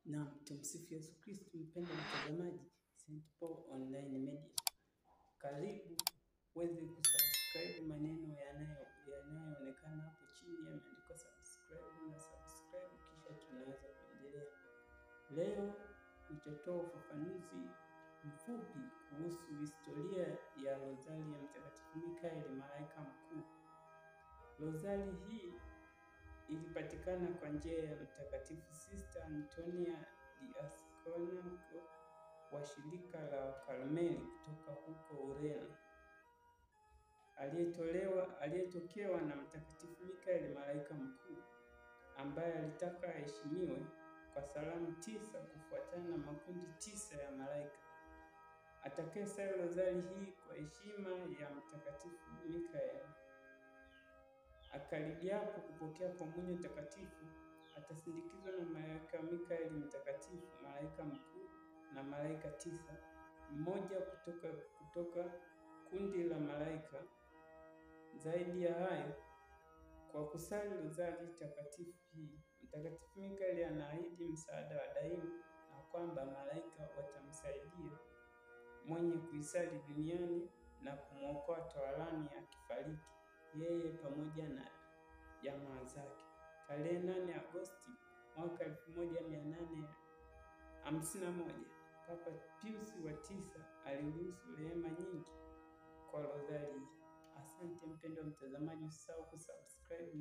Na tumsifu Yesu Kristo. Mpendwa mtazamaji, St. Paul Online Media, karibu uweze kusubscribe maneno yanayoonekana hapo chini, yameandikwa subscribe na subscribe, kisha tunaweza kuendelea. Leo nitatoa ufafanuzi mfupi kuhusu historia ya rozari ya Mtakatifu Mikaeli, malaika mkuu. Rozari hii ilipatikana kwa njia ya Mtakatifu Sister Antonia Diaconaco wa shirika la Wakarmeli kutoka huko Ureno, aliyetokewa na Mtakatifu Mikaeli malaika mkuu, ambaye alitaka aheshimiwe kwa salamu 9 kufuatana na makundi 9 ya malaika. Atakayesali rozari hii kwa heshima ya Mtakatifu Mikaeli akaribiapo kupokea komunyo takatifu atasindikizwa na malaika Mikaeli mtakatifu, malaika mkuu, na malaika 9, mmoja kutoka kundi la malaika. Zaidi ya hayo, kwa kusali rozari takatifu hii, Mtakatifu Mikaeli anaahidi msaada wa daima na kwamba malaika watamsaidia mwenye kuisali duniani na kumwokoa toharani akifariki, yeye pamoja na jamaa zake. Tarehe 8 Agosti mwaka 1851, Papa Pius wa 9 aliruhusu rehema nyingi kwa rozari hii. Asante mpendwa mtazamaji, usisahau kusubscribe.